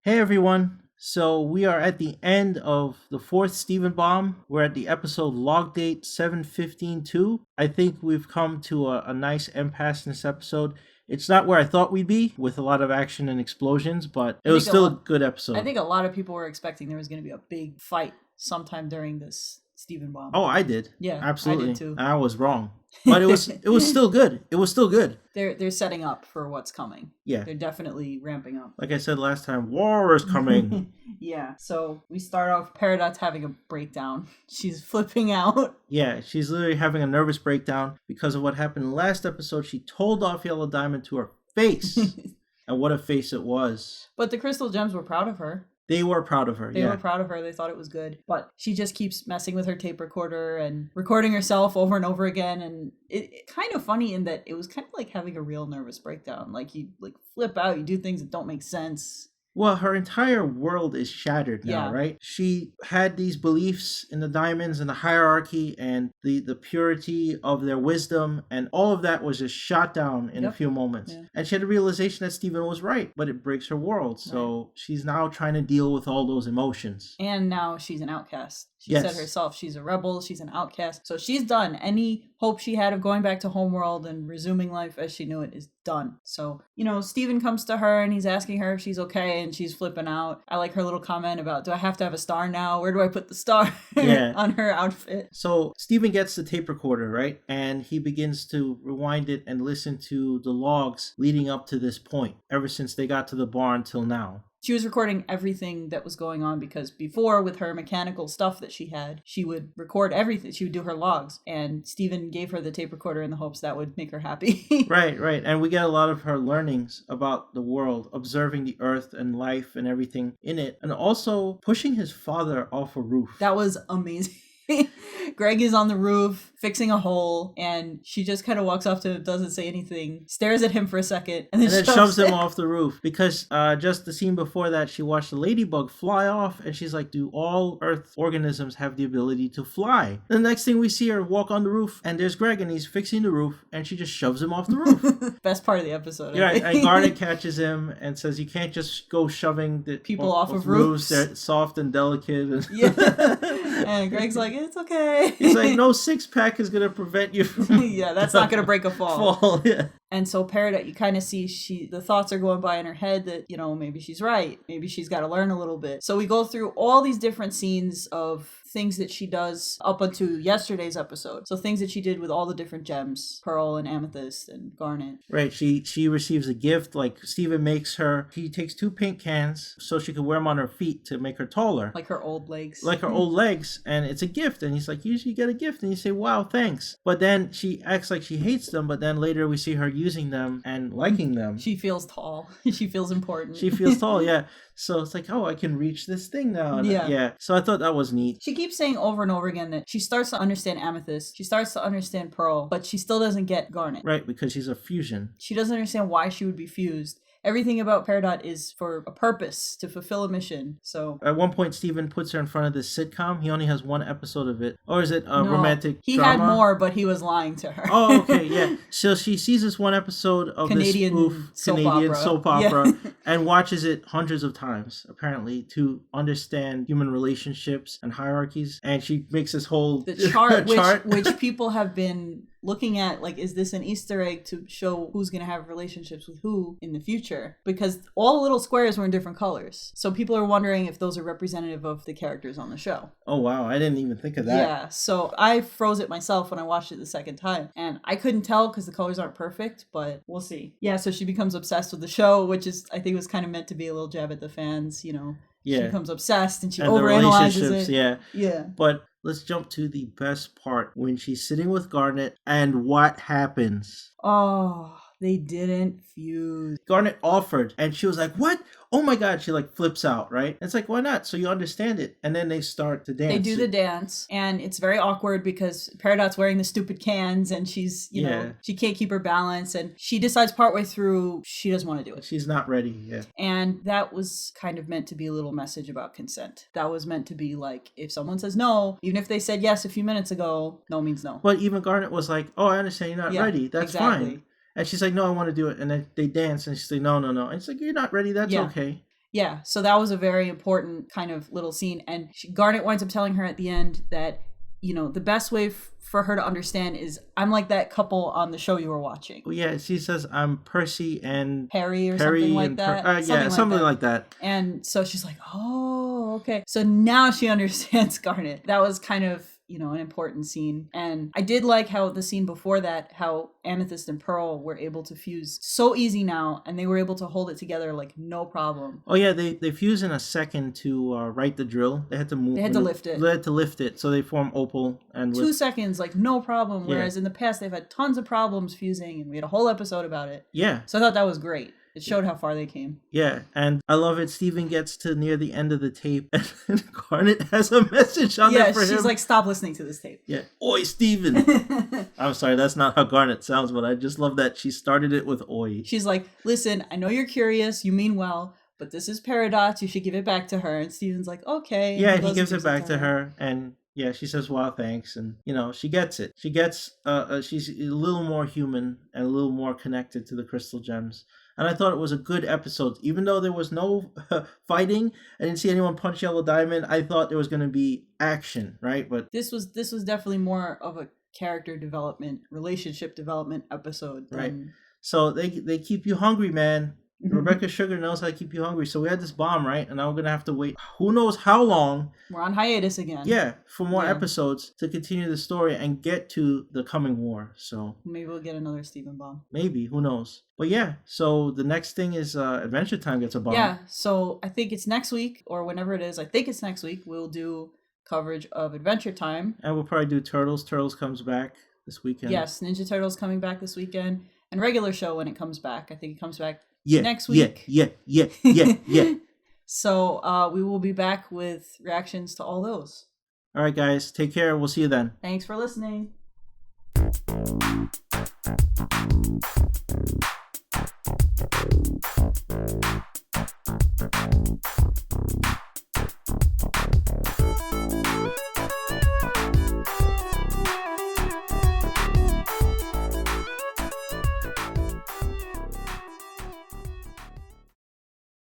Hey everyone, so we are at the end of the fourth Stephen Bomb. We're at the episode log date 7:15-2. I think we've come to a nice impasse in this episode. It's not where I thought we'd be with a lot of action and explosions, but it was still a good episode. I think a lot of people were expecting there was going to be a big fight sometime during this Stephen Bomb. Oh, I did. Yeah, absolutely. I did too. I was wrong. But it was still good. It was still good. They're setting up for what's coming. Yeah. They're definitely ramping up. Like I said last time, war is coming. Yeah. So we start off, Peridot's having a breakdown. She's flipping out. Yeah, she's literally having a nervous breakdown because of what happened in the last episode. She told off Yellow Diamond to her face. And what a face it was. But the Crystal Gems were proud of her. They were proud of her, They were proud of her. They thought it was good. But she just keeps messing with her tape recorder and recording herself over and over again. And it's kind of funny in that it was kind of like having a real nervous breakdown. Like you flip out, you do things that don't make sense. Well, her entire world is shattered now, right? She had these beliefs in the diamonds and the hierarchy and the purity of their wisdom, and all of that was just shot down in a few moments. Yeah. And she had a realization that Stephen was right, but it breaks her world. So she's now trying to deal with all those emotions. And now she's an outcast. She said herself, she's a rebel, she's an outcast. So she's done. Any hope she had of going back to Homeworld and resuming life as she knew it is done. So, Stephen comes to her and he's asking her if she's okay, and she's flipping out. I like her little comment about, do I have to have a star now? Where do I put the star on her outfit? So Stephen gets the tape recorder, right? And he begins to rewind it and listen to the logs leading up to this point, ever since they got to the barn till now. She was recording everything that was going on because before, with her mechanical stuff that she had, she would record everything. She would do her logs. And Stephen gave her the tape recorder in the hopes that would make her happy. Right. And we get a lot of her learnings about the world, observing the earth and life and everything in it. And also pushing his father off a roof. That was amazing. Greg is on the roof fixing a hole, and she just kind of walks up to him, doesn't say anything, stares at him for a second, and then shoves him off the roof. Because just the scene before that, she watched the ladybug fly off, and she's like, do all earth organisms have the ability to fly? The next thing we see her walk on the roof, and there's Greg, and he's fixing the roof, and she just shoves him off the roof. Best part of the episode. Yeah, and Garnet catches him and says, you can't just go shoving the people off of roofs. They're soft and delicate. And Greg's like, it's okay. He's like, no 6-pack is going to prevent you from... Yeah, that's not going to break a fall. Yeah. And so Peridot, you kind of see the thoughts are going by in her head that, maybe she's right. Maybe she's got to learn a little bit. So we go through all these different scenes of things that she does up until yesterday's episode. So things that she did with all the different gems, pearl and amethyst and garnet. Right. She receives a gift, like Stephen makes her. He takes 2 paint cans so she could wear them on her feet to make her taller. Like her old legs. And it's a gift. And he's like, usually you get a gift. And you say, wow, thanks. But then she acts like she hates them. But then later we see her using them and liking them. She feels tall. She feels important. She feels tall, yeah. So it's like, oh, I can reach this thing now. Yeah. So I thought that was neat. She keeps saying over and over again that she starts to understand amethyst. She starts to understand pearl. But she still doesn't get garnet. Right, because she's a fusion. She doesn't understand why she would be fused. Everything about Peridot is for a purpose, to fulfill a mission. So at one point, Stephen puts her in front of this sitcom. He only has 1 episode of it. Or is it a romantic He drama? had more, but he was lying to her. Oh, okay, yeah. So she sees this 1 episode of Canadian this spoof Canadian soap opera and watches it hundreds of times, apparently, to understand human relationships and hierarchies. And she makes this whole the chart. which people have been looking at, like, is this an Easter egg to show who's going to have relationships with who in the future? Because all the little squares were in different colors. So people are wondering if those are representative of the characters on the show. Oh, wow. I didn't even think of that. Yeah. So I froze it myself when I watched it the second time. And I couldn't tell because the colors aren't perfect, but we'll see. Yeah. So she becomes obsessed with the show, which is, I think, was kind of meant to be a little jab at the fans, Yeah. She becomes obsessed and she overanalyzes it. Yeah. But let's jump to the best part when she's sitting with Garnet and what happens. Oh, They didn't fuse. Garnet offered, and she was like, what? Oh my God. She like flips out, right? And it's like, why not? So you understand it. And then they start to dance. They do the dance, and it's very awkward because Peridot's wearing the stupid cans, and she's, you know, she can't keep her balance, and she decides partway through she doesn't want to do it. She's not ready, yeah. And that was kind of meant to be a little message about consent. That was meant to be like, if someone says no, even if they said yes a few minutes ago, no means no. But even Garnet was like, oh, I understand you're not ready. That's fine. And she's like, no, I want to do it. And then they dance, and she's like, no. And it's like, you're not ready. That's okay. Yeah, so that was a very important kind of little scene. And Garnet winds up telling her at the end that, you know, the best way for her to understand is, I'm like that couple on the show you were watching. Well, yeah, she says, I'm Percy and Perry something like that. Something like that. And so she's like, oh, okay. So now she understands Garnet. That was kind of, you know, an important scene. And I did like how the scene before that, how Amethyst and Pearl were able to fuse so easy now, and they were able to hold it together like no problem. Oh yeah, they fuse in a second to write the drill. They had to move. They had to lift it. They had to lift it, so they form Opal. And 2 seconds, like no problem. Whereas in the past, they've had tons of problems fusing, and we had a whole episode about it. Yeah. So I thought that was great. It showed how far they came. Yeah, and I love it. Steven gets to near the end of the tape, and Garnet has a message on there for him. Yeah, she's like, stop listening to this tape. Yeah. Oi, Steven. I'm sorry, that's not how Garnet sounds, but I just love that she started it with oi. She's like, listen, I know you're curious, you mean well, but this is Peridot, you should give it back to her. And Steven's like, okay. Yeah, he gives it back to her, and yeah, she says, wow, thanks. And, you know, she gets it. She gets, she's a little more human and a little more connected to the crystal gems. And I thought it was a good episode. Even though there was no fighting, I didn't see anyone punch Yellow Diamond, I thought there was going to be action, right? But this was definitely more of a character development, relationship development episode. Right. So they keep you hungry, man. Rebecca Sugar knows how to keep you hungry. So we had this bomb, right? And now we're going to have to wait who knows how long. We're on hiatus again. Yeah, for more episodes to continue the story and get to the coming war. So maybe we'll get another Steven bomb. Maybe, who knows? But yeah, so the next thing is Adventure Time gets a bomb. Yeah, so I think it's next week or whenever it is. I think it's next week. We'll do coverage of Adventure Time. And we'll probably do Turtles. Turtles comes back this weekend. Yes, Ninja Turtles coming back this weekend. And regular show when it comes back. I think it comes back next week. Yeah. So we will be back with reactions to all those. All right, guys. Take care. We'll see you then. Thanks for listening.